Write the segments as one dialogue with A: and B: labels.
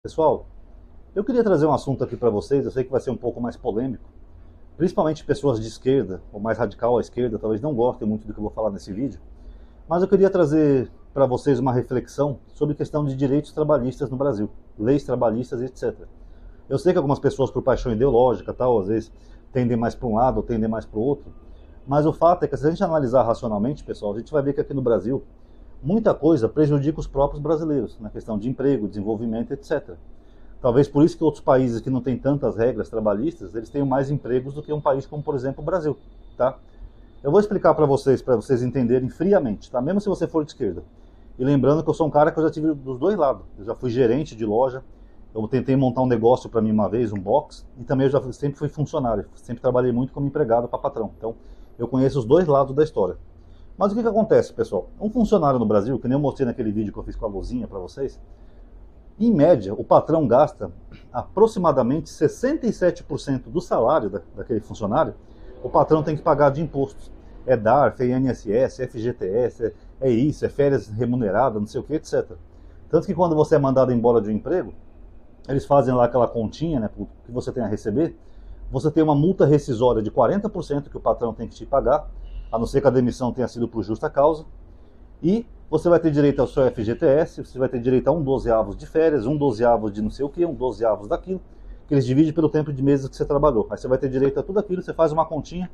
A: Pessoal, eu queria trazer um assunto aqui para vocês, eu sei que vai ser um pouco mais polêmico, principalmente pessoas de esquerda, ou mais radical à esquerda, talvez não gostem muito do que eu vou falar nesse vídeo, mas eu queria trazer para vocês uma reflexão sobre questão de direitos trabalhistas no Brasil, leis trabalhistas, etc. Eu sei que algumas pessoas, por paixão ideológica, tal, às vezes tendem mais para um lado ou tendem mais para o outro, mas o fato é que se a gente analisar racionalmente, pessoal, a gente vai ver que aqui no Brasil muita coisa prejudica os próprios brasileiros, na questão de emprego, desenvolvimento, etc. Talvez por isso que outros países que não têm tantas regras trabalhistas, eles tenham mais empregos do que um país como, por exemplo, o Brasil, tá? Eu vou explicar para vocês entenderem friamente, tá? Mesmo se você for de esquerda. E lembrando que eu sou um cara que eu já tive dos dois lados. Eu já fui gerente de loja, eu tentei montar um negócio para mim uma vez, um box, e também eu já sempre fui funcionário, sempre trabalhei muito como empregado para patrão. Então, eu conheço os dois lados da história. Mas o que acontece, pessoal? Um funcionário no Brasil, que nem eu mostrei naquele vídeo que eu fiz com a luzinha para vocês, em média, o patrão gasta aproximadamente 67% do salário daquele funcionário, o patrão tem que pagar de impostos. É DARF, é INSS, é FGTS, é isso, é férias remuneradas, não sei o que, etc. Tanto que quando você é mandado embora de um emprego, eles fazem lá aquela continha, né, que você tem a receber, você tem uma multa rescisória de 40% que o patrão tem que te pagar, a não ser que a demissão tenha sido por justa causa, e você vai ter direito ao seu FGTS, você vai ter direito a 1/12 de férias, 1/12 de não sei o que, 1/12 daquilo, que eles dividem pelo tempo de meses que você trabalhou. Aí você vai ter direito a tudo aquilo, você faz uma continha,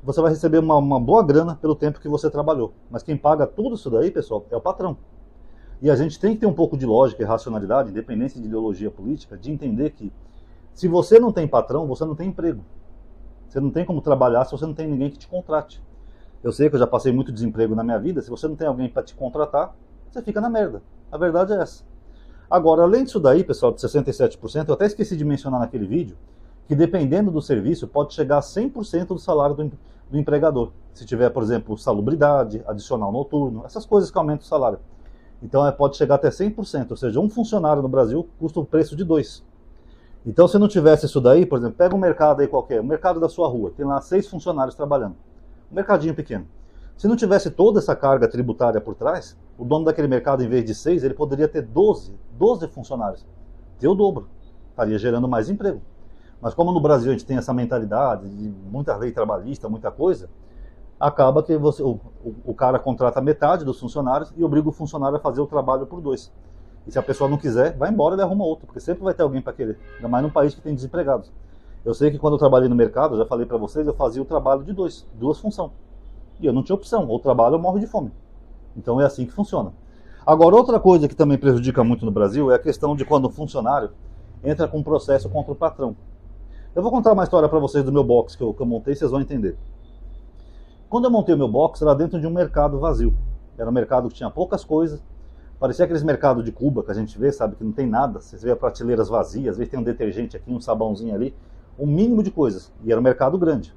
A: você vai receber uma boa grana pelo tempo que você trabalhou. Mas quem paga tudo isso daí, pessoal, é o patrão. E a gente tem que ter um pouco de lógica e racionalidade, independência de ideologia política, de entender que se você não tem patrão, você não tem emprego. Você não tem como trabalhar se você não tem ninguém que te contrate. Eu sei que eu já passei muito desemprego na minha vida, se você não tem alguém para te contratar, você fica na merda. A verdade é essa. Agora, além disso daí, pessoal, de 67%, eu até esqueci de mencionar naquele vídeo, que dependendo do serviço, pode chegar a 100% do salário do empregador. Se tiver, por exemplo, salubridade, adicional noturno, essas coisas que aumentam o salário. Então pode chegar até 100%, ou seja, um funcionário no Brasil custa o preço de dois. Então se não tivesse isso daí, por exemplo, pega um mercado aí qualquer, o mercado da sua rua, tem lá 6 funcionários trabalhando. Um mercadinho pequeno. Se não tivesse toda essa carga tributária por trás, o dono daquele mercado, em vez de 6, ele poderia ter 12 funcionários. Deu o dobro. Estaria gerando mais emprego. Mas como no Brasil a gente tem essa mentalidade de muita lei trabalhista, muita coisa, acaba que o cara contrata metade dos funcionários e obriga o funcionário a fazer o trabalho por 2. E se a pessoa não quiser, vai embora e ele arruma outro, porque sempre vai ter alguém para querer. Ainda mais num país que tem desempregados. Eu sei que quando eu trabalhei no mercado, já falei para vocês, eu fazia o trabalho de duas funções. E eu não tinha opção, ou trabalho ou morro de fome. Então é assim que funciona. Agora, outra coisa que também prejudica muito no Brasil é a questão de quando o funcionário entra com um processo contra o patrão. Eu vou contar uma história para vocês do meu box que eu montei, vocês vão entender. Quando eu montei o meu box, era dentro de um mercado vazio. Era um mercado que tinha poucas coisas. Parecia aqueles mercados de Cuba que a gente vê, sabe, que não tem nada. Você vê prateleiras vazias, às vezes tem um detergente aqui, um sabãozinho ali. Um mínimo de coisas, e era um mercado grande.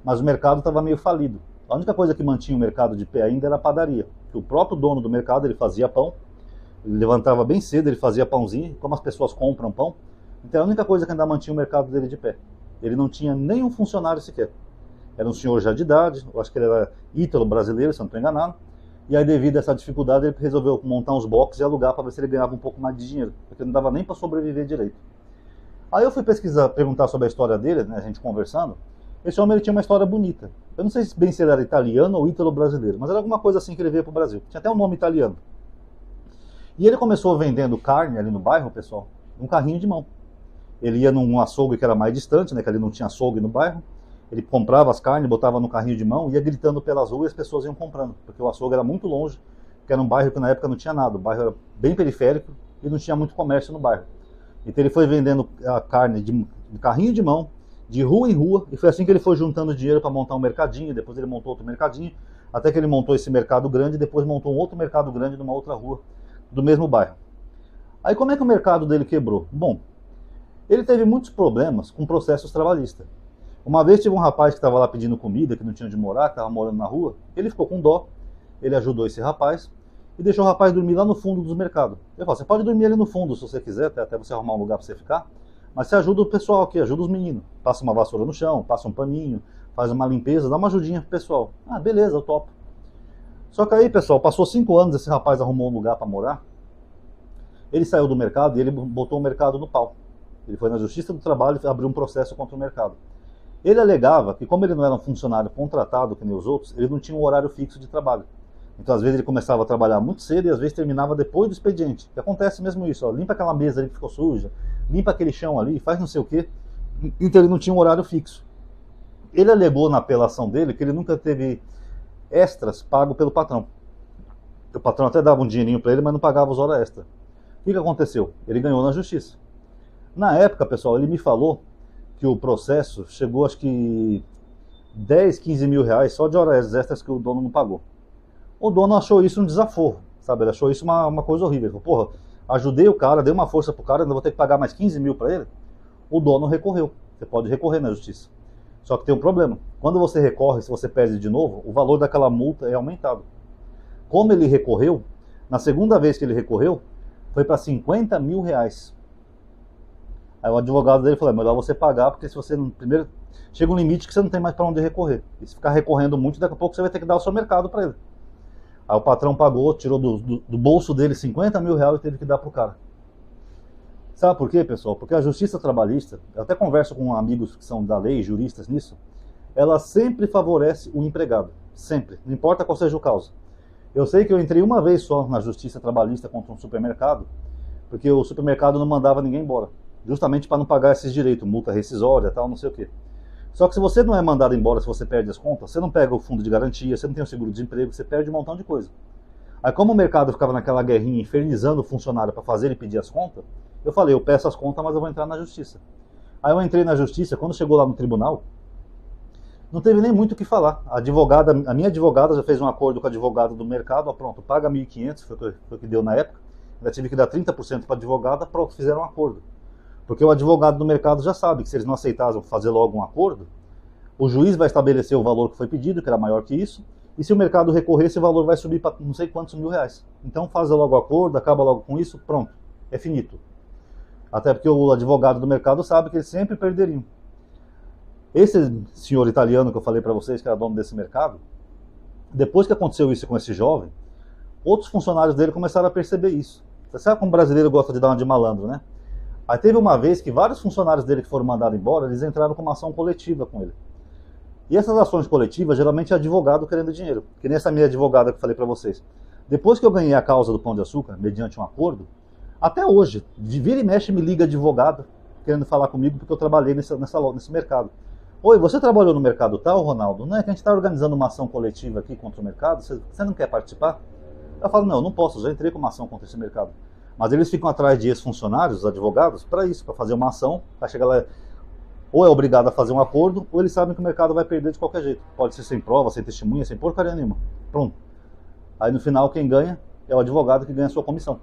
A: Mas o mercado estava meio falido. A única coisa que mantinha o mercado de pé ainda era a padaria. Que o próprio dono do mercado, ele fazia pão, ele levantava bem cedo, ele fazia pãozinho, como as pessoas compram pão. Então a única coisa que ainda mantinha o mercado dele de pé. Ele não tinha nenhum funcionário sequer. Era um senhor já de idade, eu acho que ele era ítalo-brasileiro, se eu não estou enganado. E aí, devido a essa dificuldade, ele resolveu montar uns boxes e alugar para ver se ele ganhava um pouco mais de dinheiro, porque não dava nem para sobreviver direito. Aí eu fui pesquisar, perguntar sobre a história dele, né, a gente conversando. Esse homem ele tinha uma história bonita. Eu não sei bem se ele era italiano ou ítalo-brasileiro, mas era alguma coisa assim que ele veio para o Brasil. Tinha até um nome italiano. E ele começou vendendo carne ali no bairro, pessoal, num carrinho de mão. Ele ia num açougue que era mais distante, né, que ali não tinha açougue no bairro. Ele comprava as carnes, botava no carrinho de mão, ia gritando pelas ruas e as pessoas iam comprando, porque o açougue era muito longe, porque era um bairro que na época não tinha nada. O bairro era bem periférico e não tinha muito comércio no bairro. Então ele foi vendendo a carne de carrinho de mão, de rua em rua, e foi assim que ele foi juntando dinheiro para montar um mercadinho, depois ele montou outro mercadinho, até que ele montou esse mercado grande, e depois montou um outro mercado grande numa outra rua do mesmo bairro. Aí como é que o mercado dele quebrou? Bom, ele teve muitos problemas com processos trabalhistas. Uma vez tive um rapaz que estava lá pedindo comida, que não tinha onde morar, que estava morando na rua, ele ficou com dó, ele ajudou esse rapaz, e deixou o rapaz dormir lá no fundo dos mercados. Ele falou, você pode dormir ali no fundo se você quiser, até você arrumar um lugar para você ficar, mas você ajuda o pessoal aqui, ajuda os meninos. Passa uma vassoura no chão, passa um paninho, faz uma limpeza, dá uma ajudinha pro pessoal. Ah, beleza, eu topo. Só que aí, pessoal, passou 5 anos, esse rapaz arrumou um lugar para morar, Ele saiu do mercado e ele botou o mercado no pau. Ele foi na Justiça do Trabalho e abriu um processo contra o mercado. Ele alegava que, como ele não era um funcionário contratado, que nem os outros, ele não tinha um horário fixo de trabalho. Então, às vezes, ele começava a trabalhar muito cedo e, às vezes, terminava depois do expediente. Que acontece mesmo isso, ó, limpa aquela mesa ali que ficou suja, limpa aquele chão ali, faz não sei o quê. Então, ele não tinha um horário fixo. Ele alegou na apelação dele que ele nunca teve extras pago pelo patrão. O patrão até dava um dinheirinho para ele, mas não pagava as horas extras. O que aconteceu? Ele ganhou na justiça. Na época, pessoal, ele me falou que o processo chegou, acho que 10, 15 mil reais só de horas extras que o dono não pagou. O dono achou isso um desaforro, sabe? Ele achou isso uma coisa horrível. Ele falou, porra, ajudei o cara, dei uma força pro cara, ainda vou ter que pagar mais 15 mil para ele? O dono recorreu. Você pode recorrer na justiça. Só que tem um problema. Quando você recorre, se você perde de novo, o valor daquela multa é aumentado. Como ele recorreu, na segunda vez que ele recorreu, foi para 50 mil reais. Aí o advogado dele falou, é melhor você pagar, porque se você não... Primeiro, chega um limite que você não tem mais para onde recorrer. E se ficar recorrendo muito, daqui a pouco você vai ter que dar o seu mercado para ele. Aí o patrão pagou, tirou do bolso dele 50 mil reais e teve que dar pro cara. Sabe por quê, pessoal? Porque a justiça trabalhista, eu até converso com amigos que são da lei, juristas nisso, ela sempre favorece o empregado. Sempre. Não importa qual seja o caso. Eu sei que eu entrei uma vez só na justiça trabalhista contra um supermercado, porque o supermercado não mandava ninguém embora. Justamente para não pagar esses direitos, multa rescisória, tal, não sei o quê. Só que se você não é mandado embora, se você perde as contas, você não pega o fundo de garantia, você não tem o seguro-desemprego, você perde um montão de coisa. Aí como o mercado ficava naquela guerrinha, infernizando o funcionário para fazer ele pedir as contas, eu falei, eu peço as contas, mas eu vou entrar na justiça. Aí eu entrei na justiça, quando chegou lá no tribunal, não teve nem muito o que falar. A minha advogada já fez um acordo com o advogado do mercado, ó, pronto, paga 1.500, foi o que deu na época, ainda tive que dar 30% para a advogada, pronto, fizeram um acordo. Porque o advogado do mercado já sabe que se eles não aceitassem fazer logo um acordo, o juiz vai estabelecer o valor que foi pedido, que era maior que isso, e se o mercado recorrer, esse valor vai subir para não sei quantos mil reais. Então faz logo o acordo, acaba logo com isso, pronto, é finito. Até porque o advogado do mercado sabe que eles sempre perderiam. Esse senhor italiano que eu falei para vocês, que era dono desse mercado, depois que aconteceu isso com esse jovem, outros funcionários dele começaram a perceber isso. Você sabe como o brasileiro gosta de dar uma de malandro, né? Aí teve uma vez que vários funcionários dele que foram mandados embora, eles entraram com uma ação coletiva com ele. E essas ações coletivas, geralmente é advogado querendo dinheiro. Que nem essa minha advogada que eu falei para vocês. Depois que eu ganhei a causa do Pão de Açúcar, mediante um acordo, até hoje, de vira e mexe me liga advogado, querendo falar comigo, porque eu trabalhei nesse mercado. Oi, você trabalhou no mercado tal, Ronaldo? Não é que a gente está organizando uma ação coletiva aqui contra o mercado, você não quer participar? Eu falo, não, eu não posso, já entrei com uma ação contra esse mercado. Mas eles ficam atrás de ex-funcionários, os advogados, para isso, para fazer uma ação, para chegar lá, ou é obrigado a fazer um acordo, ou eles sabem que o mercado vai perder de qualquer jeito. Pode ser sem prova, sem testemunha, sem porcaria nenhuma. Pronto. Aí no final quem ganha é o advogado que ganha a sua comissão.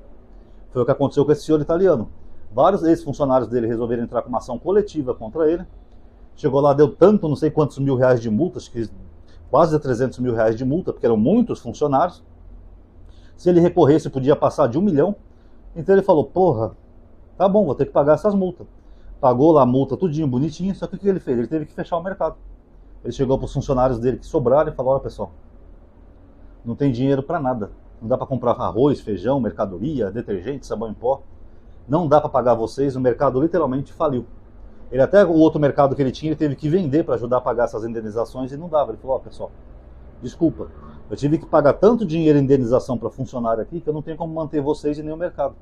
A: Foi o que aconteceu com esse senhor italiano. Vários ex-funcionários dele resolveram entrar com uma ação coletiva contra ele. Chegou lá, deu tanto, não sei quantos mil reais de multa, acho que quase 300 mil reais de multa, porque eram muitos funcionários. Se ele recorresse, podia passar de 1 milhão. Então ele falou, porra, tá bom, vou ter que pagar essas multas. Pagou lá a multa tudinho, bonitinho, só que o que ele fez? Ele teve que fechar o mercado. Ele chegou para os funcionários dele que sobraram e falou, olha pessoal, não tem dinheiro para nada. Não dá para comprar arroz, feijão, mercadoria, detergente, sabão em pó. Não dá para pagar vocês, o mercado literalmente faliu. Ele até o outro mercado que ele tinha, ele teve que vender para ajudar a pagar essas indenizações e não dava. Ele falou, ó pessoal, desculpa, eu tive que pagar tanto dinheiro em indenização para funcionário aqui que eu não tenho como manter vocês e nem o mercado.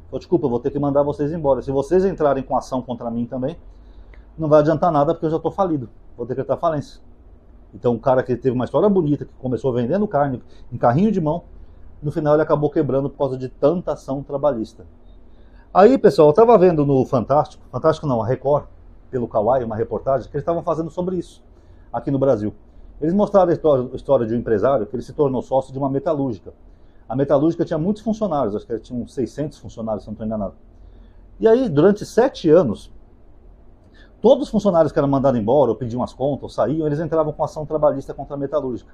A: Então, desculpa, eu vou ter que mandar vocês embora. Se vocês entrarem com ação contra mim também, não vai adiantar nada porque eu já estou falido. Vou decretar falência. Então, um cara que teve uma história bonita, que começou vendendo carne em carrinho de mão, no final ele acabou quebrando por causa de tanta ação trabalhista. Aí, pessoal, eu estava vendo no Fantástico não, a Record, pelo Kawai, uma reportagem, que eles estavam fazendo sobre isso, aqui no Brasil. Eles mostraram a história de um empresário que ele se tornou sócio de uma metalúrgica. A metalúrgica tinha muitos funcionários, acho que tinha uns 600 funcionários, se não estou enganado. E aí, durante 7 anos, todos os funcionários que eram mandados embora, ou pediam as contas, ou saíam, eles entravam com ação trabalhista contra a metalúrgica.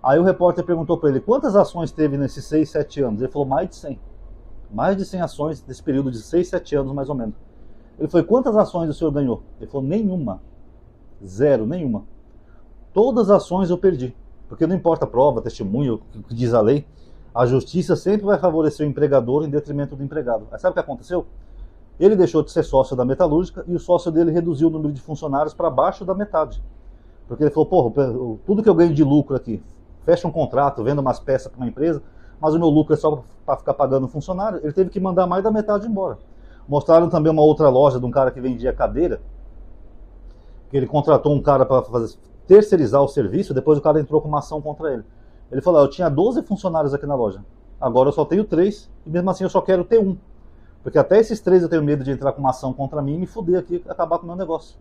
A: Aí o repórter perguntou para ele, quantas ações teve nesses 6, 7 anos? Ele falou, mais de 100. Mais de 100 ações nesse período de 6, 7 anos, mais ou menos. Ele falou, quantas ações o senhor ganhou? Ele falou, nenhuma. Zero, nenhuma. Todas as ações eu perdi. Porque não importa a prova, testemunho, o que diz a lei. A justiça sempre vai favorecer o empregador em detrimento do empregado. Aí sabe o que aconteceu? Ele deixou de ser sócio da metalúrgica e o sócio dele reduziu o número de funcionários para abaixo da metade. Porque ele falou, porra, tudo que eu ganho de lucro aqui, fecha um contrato, vendo umas peças para uma empresa, mas o meu lucro é só para ficar pagando funcionário, ele teve que mandar mais da metade embora. Mostraram também uma outra loja de um cara que vendia cadeira, que ele contratou um cara para terceirizar o serviço, depois o cara entrou com uma ação contra ele. Ele falou, eu tinha 12 funcionários aqui na loja, agora eu só tenho 3, e mesmo assim eu só quero ter 1. Porque até esses 3 eu tenho medo de entrar com uma ação contra mim e me fuder aqui e acabar com o meu negócio.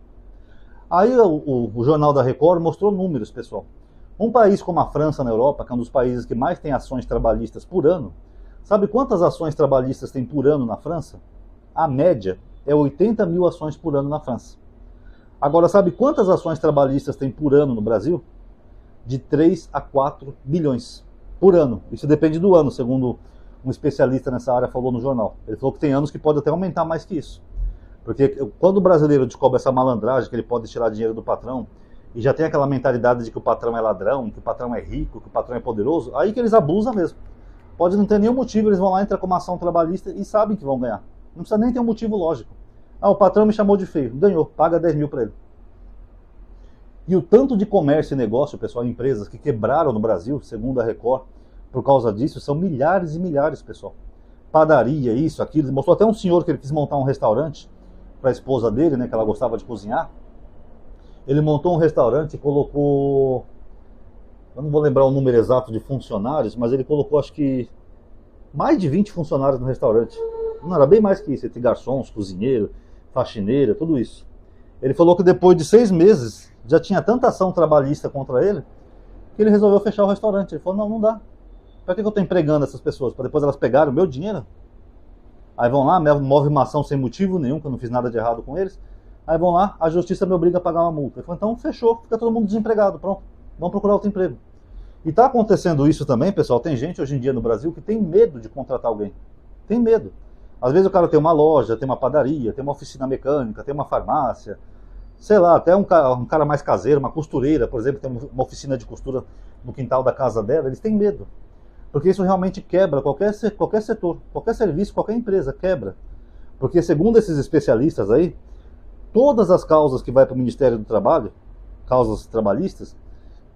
A: Aí o Jornal da Record mostrou números, pessoal. Um país como a França na Europa, que é um dos países que mais tem ações trabalhistas por ano, sabe quantas ações trabalhistas tem por ano na França? A média é 80 mil ações por ano na França. Agora, sabe quantas ações trabalhistas tem por ano no Brasil? De 3 a 4 bilhões por ano. Isso depende do ano, segundo um especialista nessa área falou no jornal. Ele falou que tem anos que pode até aumentar mais que isso. Porque quando o brasileiro descobre essa malandragem, que ele pode tirar dinheiro do patrão, e já tem aquela mentalidade de que o patrão é ladrão, que o patrão é rico, que o patrão é poderoso, aí que eles abusam mesmo. Pode não ter nenhum motivo, eles vão lá, entrar com uma ação trabalhista e sabem que vão ganhar. Não precisa nem ter um motivo lógico. Ah, o patrão me chamou de feio, ganhou, paga 10 mil para ele. E o tanto de comércio e negócio, pessoal, empresas que quebraram no Brasil, segundo a Record, por causa disso, são milhares e milhares, pessoal. Padaria, isso, aquilo. Ele mostrou até um senhor que ele quis montar um restaurante para a esposa dele, né, que ela gostava de cozinhar. Ele montou um restaurante e colocou, eu não vou lembrar o número exato de funcionários, mas ele colocou acho que mais de 20 funcionários no restaurante. Não, era bem mais que isso, entre garçons, cozinheiro, faxineira, tudo isso. Ele falou que depois de 6 meses já tinha tanta ação trabalhista contra ele que ele resolveu fechar o restaurante. Ele falou, não dá. Para que eu estou empregando essas pessoas? Para depois elas pegarem o meu dinheiro? Aí vão lá, move uma ação sem motivo nenhum, que eu não fiz nada de errado com eles. Aí vão lá, a justiça me obriga a pagar uma multa. Ele falou, então fechou, fica todo mundo desempregado, pronto, vamos procurar outro emprego. E está acontecendo isso também, pessoal, tem gente hoje em dia no Brasil que tem medo de contratar alguém. Tem medo. Às vezes o cara tem uma loja, tem uma padaria, tem uma oficina mecânica, tem uma farmácia, sei lá, até um cara mais caseiro, uma costureira, por exemplo, tem uma oficina de costura no quintal da casa dela, eles têm medo. Porque isso realmente quebra qualquer setor, qualquer serviço, qualquer empresa, quebra. Porque segundo esses especialistas aí, todas as causas que vai para o Ministério do Trabalho, causas trabalhistas,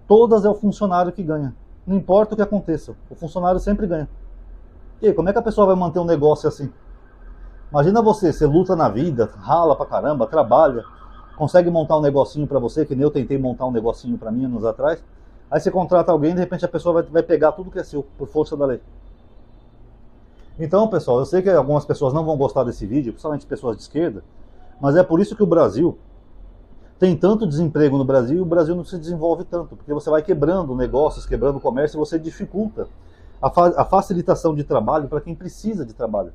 A: todas é o funcionário que ganha. Não importa o que aconteça, o funcionário sempre ganha. E aí, como é que a pessoa vai manter um negócio assim? Imagina você luta na vida, rala pra caramba, trabalha, consegue montar um negocinho para você, que nem eu tentei montar um negocinho para mim anos atrás. Aí você contrata alguém e de repente a pessoa vai pegar tudo que é seu, por força da lei. Então, pessoal, eu sei que algumas pessoas não vão gostar desse vídeo, principalmente pessoas de esquerda, mas é por isso que o Brasil tem tanto desemprego no Brasil e o Brasil não se desenvolve tanto, porque você vai quebrando negócios, quebrando comércio e você dificulta a facilitação de trabalho para quem precisa de trabalho.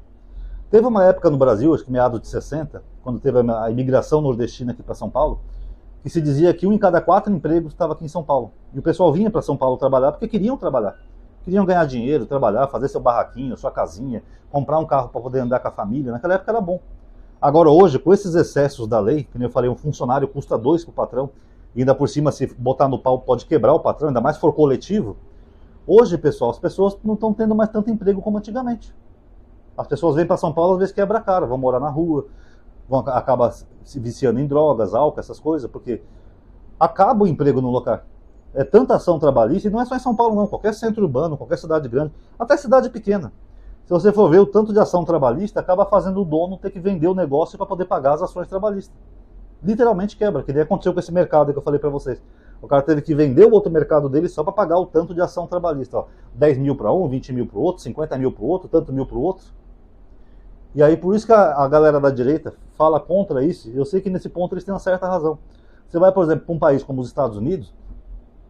A: Teve uma época no Brasil, acho que meados de 60, quando teve a imigração nordestina aqui para São Paulo, que se dizia que 1 em cada 4 empregos estava aqui em São Paulo. E o pessoal vinha para São Paulo trabalhar porque queriam trabalhar. Queriam ganhar dinheiro, trabalhar, fazer seu barraquinho, sua casinha, comprar um carro para poder andar com a família. Naquela época era bom. Agora hoje, com esses excessos da lei, que eu falei, um funcionário custa 2 para o patrão, e ainda por cima, se botar no pau, pode quebrar o patrão, ainda mais se for coletivo. Hoje, pessoal, as pessoas não estão tendo mais tanto emprego como antigamente. As pessoas vêm para São Paulo, às vezes quebra a cara, vão morar na rua, acaba se viciando em drogas, álcool, essas coisas, porque acaba o emprego no local. É tanta ação trabalhista, e não é só em São Paulo não, qualquer centro urbano, qualquer cidade grande, até cidade pequena. Se você for ver o tanto de ação trabalhista, acaba fazendo o dono ter que vender o negócio para poder pagar as ações trabalhistas. Literalmente quebra, que nem aconteceu com esse mercado que eu falei para vocês. O cara teve que vender o outro mercado dele só para pagar o tanto de ação trabalhista. Ó, 10 mil para um, 20 mil para o outro, 50 mil para o outro, tanto mil para o outro. E aí por isso que a galera da direita fala contra isso. Eu sei que nesse ponto eles têm uma certa razão. Você vai, por exemplo, para um país como os Estados Unidos,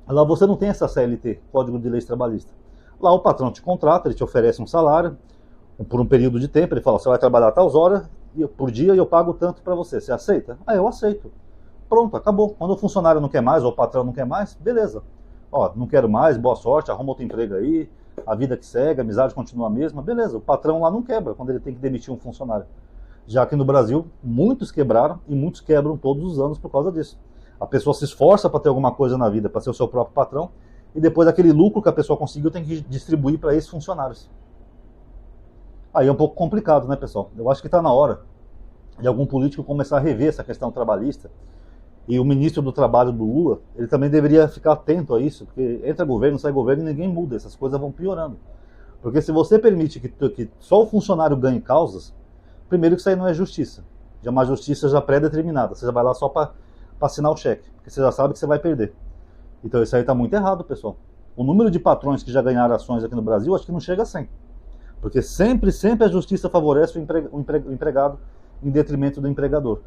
A: lá você não tem essa CLT, Código de Leis Trabalhista. Lá o patrão te contrata, ele te oferece um salário por um período de tempo, ele fala, você vai trabalhar tais horas por dia e eu pago tanto para você. Você aceita? Ah, eu aceito. Pronto, acabou. Quando o funcionário não quer mais ou o patrão não quer mais, beleza. Ó, não quero mais, boa sorte, arruma outro emprego aí, a vida que segue, a amizade continua a mesma, beleza. O patrão lá não quebra quando ele tem que demitir um funcionário. Já que no Brasil, muitos quebraram e muitos quebram todos os anos por causa disso. A pessoa se esforça para ter alguma coisa na vida, para ser o seu próprio patrão, e depois aquele lucro que a pessoa conseguiu tem que distribuir para esses funcionários. Aí é um pouco complicado, né, pessoal? Eu acho que está na hora de algum político começar a rever essa questão trabalhista. E o ministro do Trabalho do Lula, ele também deveria ficar atento a isso, porque entra governo, sai governo e ninguém muda, essas coisas vão piorando. Porque se você permite que só o funcionário ganhe causas, primeiro que isso aí não é justiça. Já é uma justiça já pré-determinada. Você já vai lá só para assinar o cheque, porque você já sabe que você vai perder. Então isso aí está muito errado, pessoal. O número de patrões que já ganharam ações aqui no Brasil, acho que não chega a 100. Porque sempre a justiça favorece o empregado em detrimento do empregador.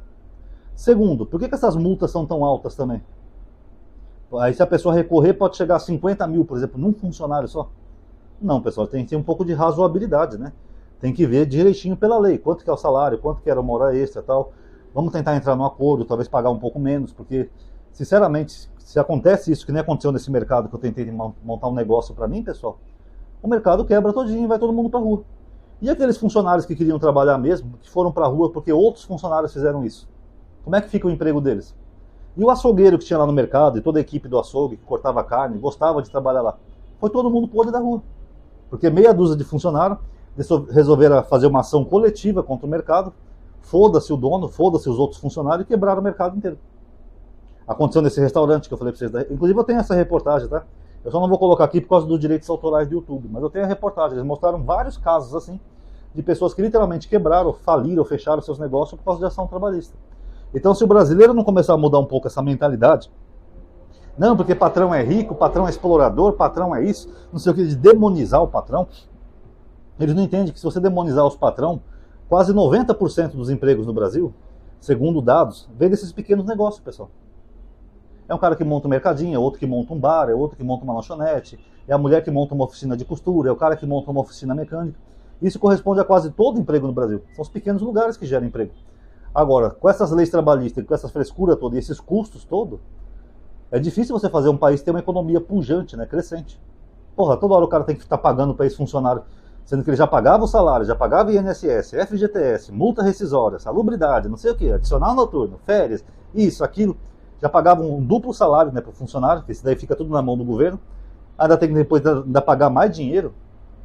A: Segundo, por que essas multas são tão altas também? Aí se a pessoa recorrer pode chegar a 50 mil, por exemplo, num funcionário só. Não, pessoal, tem que ter um pouco de razoabilidade, né? Tem que ver direitinho pela lei, quanto que é o salário, quanto que era uma hora extra e tal. Vamos tentar entrar num acordo, talvez pagar um pouco menos, porque, sinceramente, se acontece isso, que nem aconteceu nesse mercado que eu tentei montar um negócio para mim, pessoal, o mercado quebra todinho e vai todo mundo para a rua. E aqueles funcionários que queriam trabalhar mesmo, que foram para a rua porque outros funcionários fizeram isso? Como é que fica o emprego deles? E o açougueiro que tinha lá no mercado, e toda a equipe do açougue que cortava carne, gostava de trabalhar lá, foi todo mundo podre da rua. Porque meia dúzia de funcionários resolveram fazer uma ação coletiva contra o mercado, foda-se o dono, foda-se os outros funcionários e quebraram o mercado inteiro. Aconteceu nesse restaurante que eu falei para vocês. Inclusive eu tenho essa reportagem, tá? Eu só não vou colocar aqui por causa dos direitos autorais do YouTube, mas eu tenho a reportagem. Eles mostraram vários casos assim, de pessoas que literalmente quebraram, faliram, fecharam seus negócios por causa de ação trabalhista. Então se o brasileiro não começar a mudar um pouco essa mentalidade, não, porque patrão é rico, patrão é explorador, patrão é isso, não sei o que, de demonizar o patrão, eles não entendem que se você demonizar os patrão, quase 90% dos empregos no Brasil, segundo dados, vem desses pequenos negócios, pessoal. É um cara que monta um mercadinho, é outro que monta um bar, é outro que monta uma lanchonete, é a mulher que monta uma oficina de costura, é o cara que monta uma oficina mecânica. Isso corresponde a quase todo emprego no Brasil. São os pequenos lugares que geram emprego. Agora, com essas leis trabalhistas, com essas frescuras todas e esses custos todos, é difícil você fazer um país ter uma economia pujante, né, crescente. Porra, toda hora o cara tem que estar pagando para esse funcionário, sendo que ele já pagava o salário, já pagava INSS, FGTS, multa rescisória, salubridade, não sei o que, adicional noturno, férias, isso, aquilo. Já pagava um duplo salário, né, para o funcionário, que isso daí fica tudo na mão do governo. Ainda tem que depois ainda pagar mais dinheiro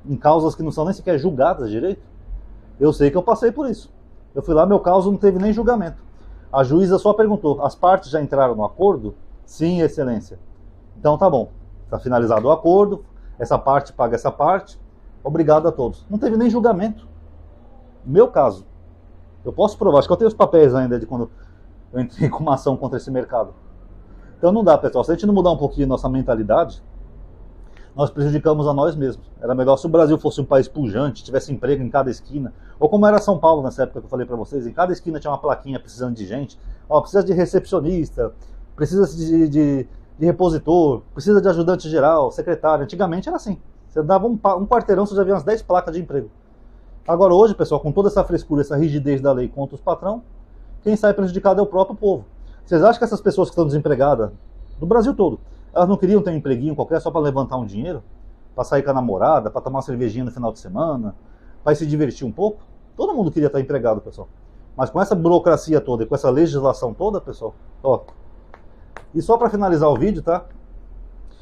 A: em causas que não são nem sequer julgadas direito. Eu sei que eu passei por isso. Eu fui lá, meu caso não teve nem julgamento. A juíza só perguntou, as partes já entraram no acordo? Sim, excelência. Então tá bom, está finalizado o acordo, essa parte paga essa parte, obrigado a todos. Não teve nem julgamento. Meu caso. Eu posso provar, acho que eu tenho os papéis ainda de quando eu entrei com uma ação contra esse mercado. Então não dá, pessoal. Se a gente não mudar um pouquinho a nossa mentalidade, nós prejudicamos a nós mesmos. Era melhor se o Brasil fosse um país pujante, tivesse emprego em cada esquina, ou como era São Paulo nessa época que eu falei para vocês, em cada esquina tinha uma plaquinha precisando de gente. Ó, precisa de recepcionista, precisa de repositor, precisa de ajudante geral, secretário. Antigamente era assim. Você dava um quarteirão, você já via umas 10 placas de emprego. Agora hoje, pessoal, com toda essa frescura, essa rigidez da lei contra os patrão, quem sai prejudicado é o próprio povo. Vocês acham que essas pessoas que estão desempregadas, do Brasil todo, elas não queriam ter um empreguinho qualquer só para levantar um dinheiro? Para sair com a namorada, para tomar uma cervejinha no final de semana, para se divertir um pouco? Todo mundo queria estar empregado, pessoal. Mas com essa burocracia toda e com essa legislação toda, pessoal, ó. E só para finalizar o vídeo, tá?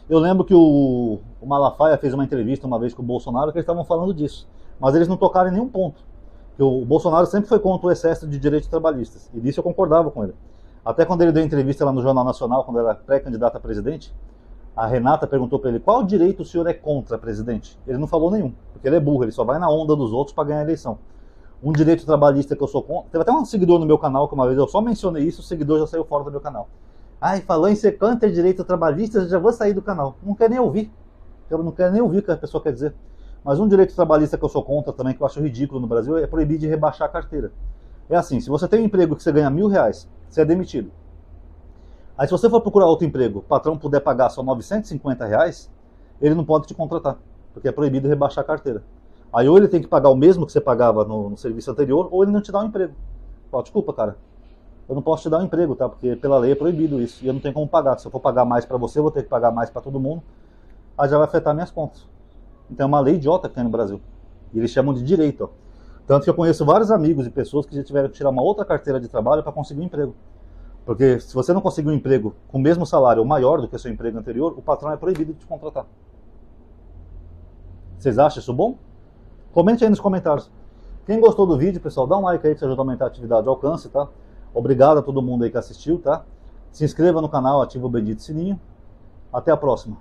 A: Eu lembro que o Malafaia fez uma entrevista uma vez com o Bolsonaro que eles estavam falando disso. Mas eles não tocaram em nenhum ponto. O Bolsonaro sempre foi contra o excesso de direitos trabalhistas. E disso eu concordava com ele. Até quando ele deu entrevista lá no Jornal Nacional, quando era pré-candidato a presidente, a Renata perguntou para ele, qual direito o senhor é contra, presidente? Ele não falou nenhum, porque ele é burro, ele só vai na onda dos outros para ganhar a eleição. Um direito trabalhista que eu sou contra... Teve até um seguidor no meu canal que uma vez eu só mencionei isso, o seguidor já saiu fora do meu canal. Ai, falou em ser contra direito trabalhista, eu já vou sair do canal. Não quer nem ouvir. Eu não quero nem ouvir o que a pessoa quer dizer. Mas um direito trabalhista que eu sou contra também, que eu acho ridículo no Brasil, é proibir de rebaixar a carteira. É assim, se você tem um emprego que você ganha R$1.000, você é demitido. Aí se você for procurar outro emprego, o patrão puder pagar só R$950, ele não pode te contratar, porque é proibido rebaixar a carteira. Aí ou ele tem que pagar o mesmo que você pagava no serviço anterior, ou ele não te dá um emprego. Fala, desculpa, cara, eu não posso te dar um emprego, tá? Porque pela lei é proibido isso, e eu não tenho como pagar. Se eu for pagar mais para você, eu vou ter que pagar mais para todo mundo, aí já vai afetar minhas contas. Então é uma lei idiota que tem no Brasil. E eles chamam de direito, ó. Tanto que eu conheço vários amigos e pessoas que já tiveram que tirar uma outra carteira de trabalho para conseguir um emprego. Porque se você não conseguir um emprego com o mesmo salário ou maior do que o seu emprego anterior, o patrão é proibido de te contratar. Vocês acham isso bom? Comente aí nos comentários. Quem gostou do vídeo, pessoal, dá um like aí que ajuda a aumentar a atividade de alcance, tá? Obrigado a todo mundo aí que assistiu, tá? Se inscreva no canal, ativa o bendito sininho. Até a próxima.